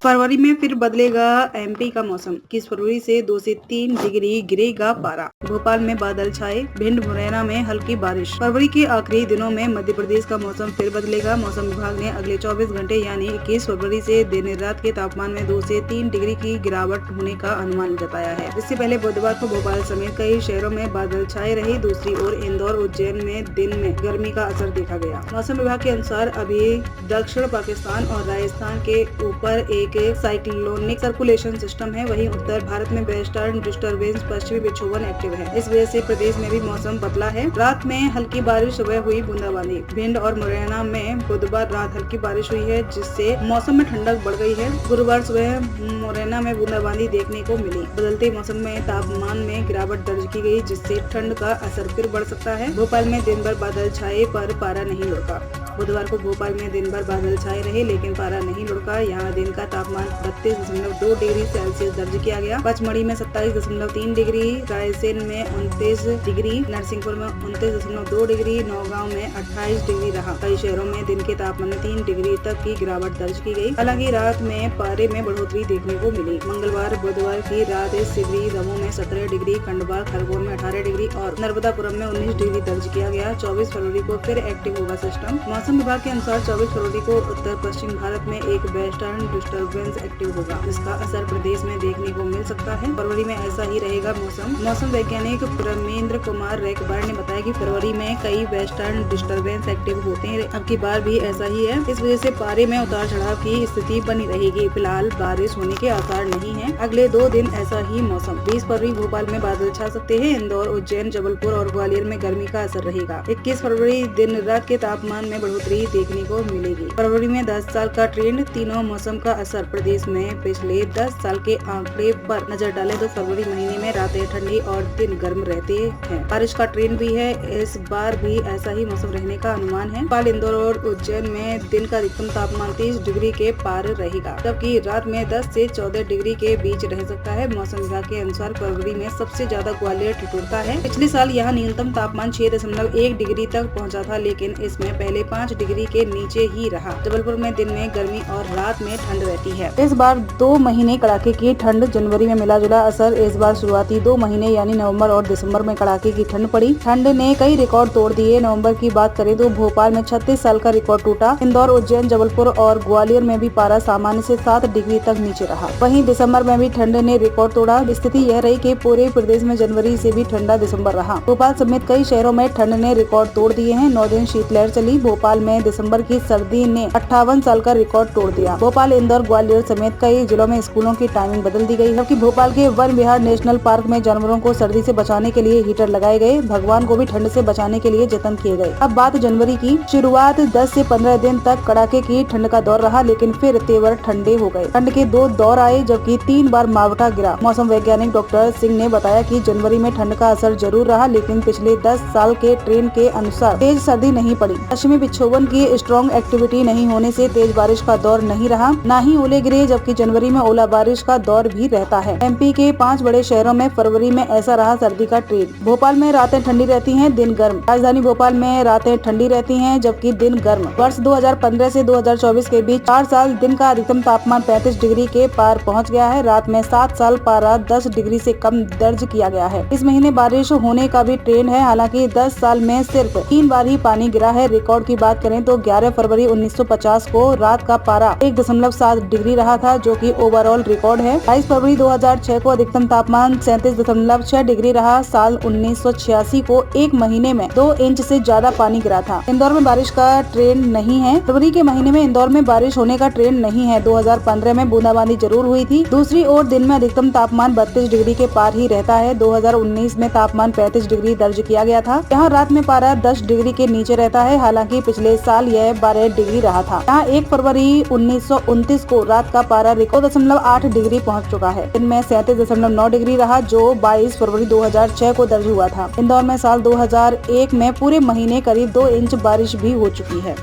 फरवरी में फिर बदलेगा एमपी का मौसम। 21 फरवरी से 2 से 3 डिग्री गिरेगा पारा। भोपाल में बादल छाए, भिंड मुरैना में हल्की बारिश। फरवरी के आखिरी दिनों में मध्य प्रदेश का मौसम फिर बदलेगा। मौसम विभाग ने अगले 24 घंटे यानी 21 फरवरी से दिन रात के तापमान में 2 से 3 डिग्री की गिरावट होने का अनुमान जताया है। इससे पहले बुधवार को भोपाल समेत कई शहरों में बादल छाए रहे। दूसरी ओर इंदौर, उज्जैन में दिन में गर्मी का असर देखा गया। मौसम विभाग के अनुसार अभी दक्षिण पाकिस्तान और राजस्थान के ऊपर एक साइक्लोनिक सर्कुलेशन सिस्टम है। वहीं उत्तर भारत में वेस्टर्न डिस्टर्बेंस पश्चिमी विक्षोभन एक्टिव है। इस वजह से प्रदेश में भी मौसम बदला है। रात में हल्की बारिश, सुबह हुई बूंदाबांदी। भिंड और मुरैना में बुधवार रात हल्की बारिश हुई है, जिससे मौसम में ठंडक बढ़ गई है। गुरुवार सुबह मुरैना में बूंदाबांदी देखने को मिली। बदलते मौसम में तापमान में गिरावट दर्ज की गई, जिससे ठंड का असर फिर बढ़ सकता है। भोपाल में दिन भर बादल छाए पर पारा नहीं लुढ़का। बुधवार को भोपाल में दिन भर बादल छाए रहे, लेकिन पारा नहीं लुढ़का। यहाँ दिन का तापमान 32.2 डिग्री सेल्सियस दर्ज किया गया। पचमढ़ी में 27.3 डिग्री, रायसेन में 29 डिग्री, नरसिंहपुर में 29.2 डिग्री, नौगांव में 28 डिग्री रहा। कई शहरों में दिन के तापमान में 3 डिग्री तक की गिरावट दर्ज की गई। हालांकि रात में पारे में बढ़ोतरी देखने को मिली। मंगलवार बुधवार की रात सिवनी दमोह में 17 डिग्री, खंडवा खरगोन में 18 डिग्री और नर्मदापुरम में 19 डिग्री दर्ज किया गया। 24 फरवरी को फिर एक्टिव होगा सिस्टम। मौसम विभाग के अनुसार 24 फरवरी को उत्तर पश्चिम भारत में एक वेस्टर्न डिस्टर्बेंस एक्टिव होगा, जिसका असर प्रदेश में देखने को मिल सकता है। फरवरी में ऐसा ही रहेगा मौसम वैज्ञानिक परमेंद्र कुमार रेकबार ने बताया कि फरवरी में कई वेस्टर्न डिस्टर्बेंस एक्टिव होते हैं। अब की बार भी ऐसा ही है। इस वजह से पारे में उतार चढ़ाव की स्थिति बनी रहेगी। फिलहाल बारिश होने के आसार नहीं है। अगले 2 दिन ऐसा ही मौसम। 20 फरवरी भोपाल में बादल छा सकते हैं। इंदौर, उज्जैन, जबलपुर और ग्वालियर में गर्मी का असर रहेगा। 21 फरवरी दिन रात के तापमान में बढ़ोतरी देखने को मिलेगी। फरवरी में 10 साल का ट्रेंड, तीनों मौसम का असर। प्रदेश में पिछले 10 साल के आंकड़े पर नजर डालें तो फरवरी महीने में रातें ठंडी और दिन गर्म रहते हैं। बारिश का ट्रेंड भी है। इस बार भी ऐसा ही मौसम रहने का अनुमान है। भोपाल, इंदौर और उज्जैन में दिन का अधिकतम तापमान 30 डिग्री के पार रहेगा, जबकि रात में 10 से 14 डिग्री के बीच रह सकता है। मौसम विभाग के अनुसार फरवरी में सबसे ज्यादा ग्वालियर ठिठुरता है। पिछले साल यहाँ न्यूनतम तापमान 6.1 डिग्री तक पहुँचा था, लेकिन इसमें पहले 5 डिग्री के नीचे ही रहा। जबलपुर में दिन में गर्मी और रात में ठंड रहती है। इस बार 2 महीने कड़ाके की ठंड। जनवरी में मिला जुला असर। इस बार शुरुआती 2 महीने यानी नवंबर और दिसंबर में कड़ाके की ठंड पड़ी। ठंड ने कई रिकॉर्ड तोड़ दिए। नवंबर की बात करें तो भोपाल में 36 साल का रिकॉर्ड टूटा। इंदौर, उज्जैन, जबलपुर और ग्वालियर में भी पारा सामान्य से 7 डिग्री तक नीचे रहा। वहीं दिसंबर में भी ठंड ने रिकॉर्ड तोड़ा। स्थिति यह रही कि पूरे प्रदेश में जनवरी से भी ठंडा दिसंबर रहा। भोपाल समेत कई शहरों में ठंड ने रिकॉर्ड तोड़ दिए हैं। 9 दिन शीतलहर चली। भोपाल में दिसंबर की सर्दी ने 58 साल का रिकॉर्ड तोड़ दिया। भोपाल, इंदौर, ग्वालियर समेत कई जिलों में स्कूलों की टाइमिंग बदल दी गई है, जबकि भोपाल के वन विहार नेशनल पार्क में जानवरों को सर्दी से बचाने के लिए हीटर लगाए गए। भगवान को भी ठंड से बचाने के लिए जतन किए गए। अब बात जनवरी की। शुरुआत 10 से 15 दिन तक कड़ाके की ठंड का दौर रहा, लेकिन फिर तेवर ठंडे हो गए। ठंड के 2 दौर आए, जबकि 3 बार मावठा गिरा। मौसम वैज्ञानिक डॉक्टर सिंह ने बताया कि जनवरी में ठंड का असर जरूर रहा, लेकिन पिछले 10 साल के ट्रेंड के अनुसार तेज सर्दी नहीं पड़ी। पश्चिमी विक्षोभन की स्ट्रॉन्ग एक्टिविटी नहीं होने से तेज बारिश का दौर नहीं रहा, न ही ओले गिरे, जबकि जनवरी में ओला बारिश का दौर भी रहता है। एमपी के 5 बड़े शहरों में फरवरी में ऐसा रहा सर्दी का ट्रेंड। भोपाल में रातें ठंडी रहती हैं, दिन गर्म। राजधानी भोपाल में रातें ठंडी रहती हैं, जबकि दिन गर्म। वर्ष 2015 से 2024 के बीच 4 साल दिन का अधिकतम तापमान 35 डिग्री के पार पहुंच गया है। रात में 7 साल पारा 10 डिग्री से कम दर्ज किया गया है। इस महीने बारिश होने का भी ट्रेंड है। हालांकि 10 साल में सिर्फ 3 बार ही पानी गिरा है। रिकॉर्ड की बात करें तो 11 फरवरी 1950 को रात का पारा 1.7 डिग्री रहा था, जो कि ओवरऑल रिकॉर्ड है। 22 फरवरी 2006 को अधिकतम तापमान 37.6 डिग्री रहा। साल 1986 को एक महीने में 2 इंच से ज्यादा पानी गिरा था। इंदौर में बारिश का ट्रेंड नहीं है। फरवरी के महीने में इंदौर में बारिश होने का ट्रेंड नहीं है। 2015 में बूंदाबांदी जरूर हुई थी। दूसरी ओर दिन में अधिकतम तापमान 32 डिग्री के पार ही रहता है। 2019 में तापमान 35 डिग्री दर्ज किया गया था। यहाँ रात में पारा 10 डिग्री के नीचे रहता है। हालांकि पिछले साल यह 12 डिग्री रहा था। यहाँ 1 फरवरी 1929 को रात का पारा 2.8 डिग्री पहुंच चुका है। दिन में 37.9 डिग्री रहा, जो 22 फरवरी 2006 को दर्ज हुआ था। इंदौर में साल 2001 में पूरे महीने करीब 2 इंच बारिश भी हो चुकी है।